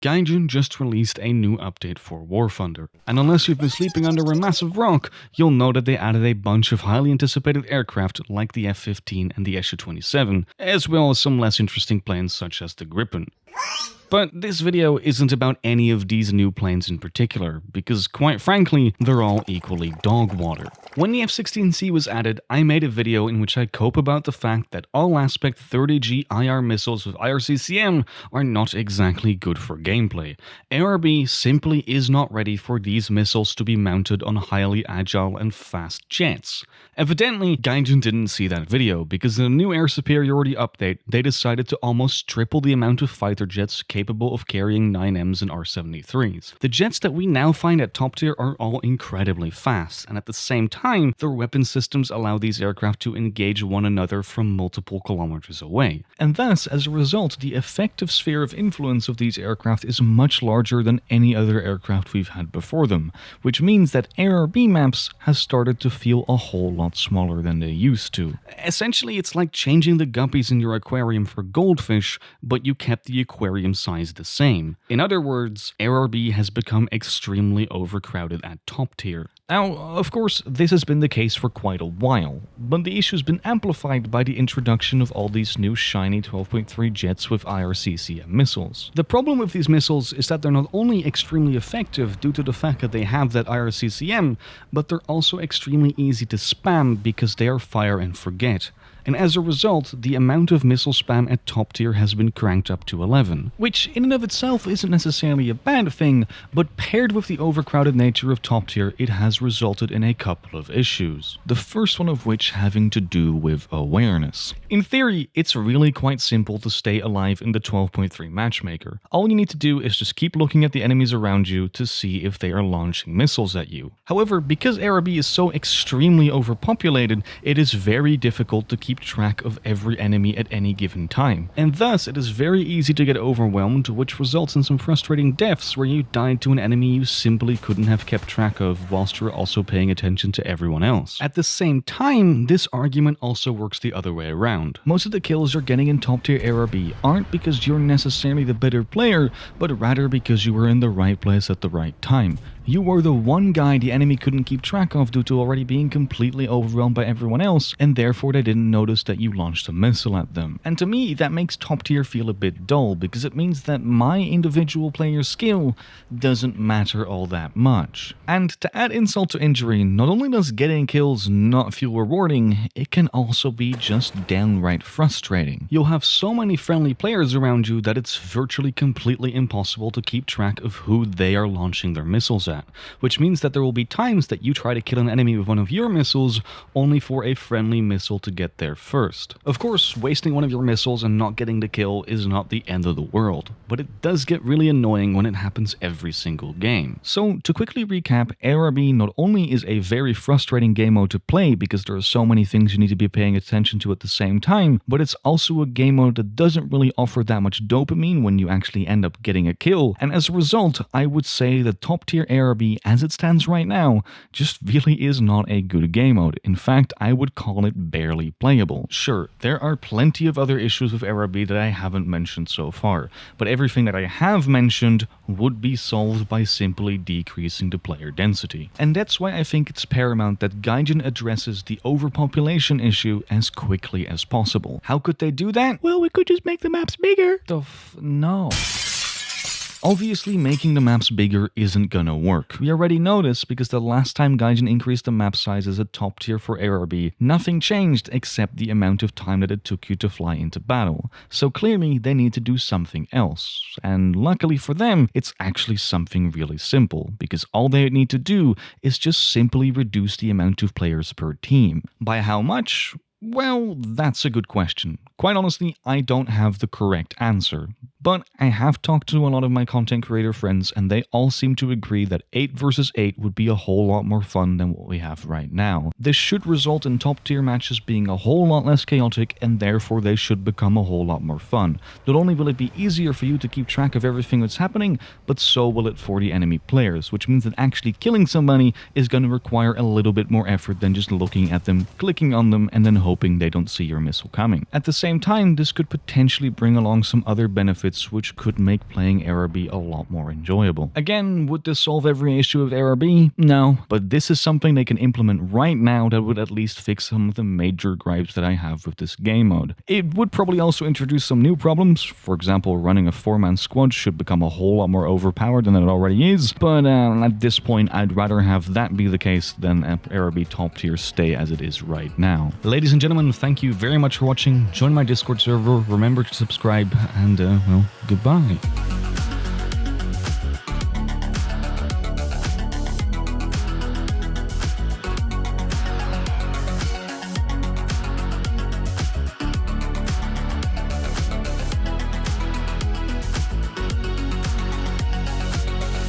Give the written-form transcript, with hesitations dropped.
Gaijin just released a new update for War Thunder, and unless you've been sleeping under a massive rock, you'll know that they added a bunch of highly anticipated aircraft like the F-15 and the Su-27, as well as some less interesting planes such as the Gripie. But this video isn't about any of these new planes in particular, because quite frankly, they're all equally dog water. When the F-16C was added, I made a video in which I cope about the fact that all-aspect 30G IR missiles with IRCCM are not exactly good for gameplay. ARB simply is not ready for these missiles to be mounted on highly agile and fast jets. Evidently, Gaijin didn't see that video, because in the new air superiority update, they decided to almost triple the amount of fighter jets capable of carrying 9Ms and R-73s. The jets that we now find at top tier are all incredibly fast, and at the same time, their weapon systems allow these aircraft to engage one another from multiple kilometers away. And thus, as a result, the effective sphere of influence of these aircraft is much larger than any other aircraft we've had before them, which means that ARB maps has started to feel a whole lot smaller than they used to. Essentially, it's like changing the guppies in your aquarium for goldfish, but you kept the aquarium size the same. In other words, ARB has become extremely overcrowded at top tier. Now, of course, this has been the case for quite a while, but the issue's been amplified by the introduction of all these new shiny 12.3 jets with IRCCM missiles. The problem with these missiles is that they're not only extremely effective due to the fact that they have that IRCCM, but they're also extremely easy to spam because they are fire and forget. And as a result, the amount of missile spam at top tier has been cranked up to 11, which in and of itself isn't necessarily a bad thing, but paired with the overcrowded nature of top tier, it has resulted in a couple of issues. The first one of which having to do with awareness. In theory, it's really quite simple to stay alive in the 12.3 matchmaker. All you need to do is just keep looking at the enemies around you to see if they are launching missiles at you. However, because ARB is so extremely overpopulated, it is very difficult to keep track of every enemy at any given time, and thus it is very easy to get overwhelmed, which results in some frustrating deaths where you died to an enemy you simply couldn't have kept track of whilst you're also paying attention to everyone else. At the same time, this argument also works the other way around. Most of the kills you're getting in top tier ARB aren't because you're necessarily the better player, but rather because you were in the right place at the right time. You were the one guy the enemy couldn't keep track of due to already being completely overwhelmed by everyone else, and therefore they didn't notice that you launched a missile at them. And to me, that makes top tier feel a bit dull, because it means that my individual player skill doesn't matter all that much. And to add insult to injury, not only does getting kills not feel rewarding, it can also be just downright frustrating. You'll have so many friendly players around you that it's virtually completely impossible to keep track of who they are launching their missiles at, which means that there will be times that you try to kill an enemy with one of your missiles only for a friendly missile to get there first. Of course, wasting one of your missiles and not getting the kill is not the end of the world, but it does get really annoying when it happens every single game. So to quickly recap, ARB not only is a very frustrating game mode to play because there are so many things you need to be paying attention to at the same time, but it's also a game mode that doesn't really offer that much dopamine when you actually end up getting a kill, and as a result, I would say the top tier ARB as it stands right now just really is not a good game mode. In fact, I would call it barely playable. Sure, there are plenty of other issues with ARB that I haven't mentioned so far, but everything that I have mentioned would be solved by simply decreasing the player density. And that's why I think it's paramount that Gaijin addresses the overpopulation issue as quickly as possible. How could they do that? Well, we could just make the maps bigger. No. Obviously, making the maps bigger isn't gonna work. We already know this because the last time Gaijin increased the map sizes at top tier for ARB, nothing changed except the amount of time that it took you to fly into battle. So clearly, they need to do something else. And luckily for them, it's actually something really simple, because all they need to do is just simply reduce the amount of players per team. By how much? Well, that's a good question. Quite honestly, I don't have the correct answer. But I have talked to a lot of my content creator friends, and they all seem to agree that 8 versus 8 would be a whole lot more fun than what we have right now. This should result in top tier matches being a whole lot less chaotic, and therefore they should become a whole lot more fun. Not only will it be easier for you to keep track of everything that's happening, but so will it for the enemy players, which means that actually killing somebody is going to require a little bit more effort than just looking at them, clicking on them, and then hoping they don't see your missile coming. At the same time, this could potentially bring along some other benefits bits, which could make playing Error B a lot more enjoyable. Again, would this solve every issue of Error B? No, but this is something they can implement right now that would at least fix some of the major gripes that I have with this game mode. It would probably also introduce some new problems. For example, running a 4-man squad should become a whole lot more overpowered than it already is, but at this point I'd rather have that be the case than Error B top tier stay as it is right now. Ladies and gentlemen, thank you very much for watching. Join my Discord server, remember to subscribe, and well, goodbye.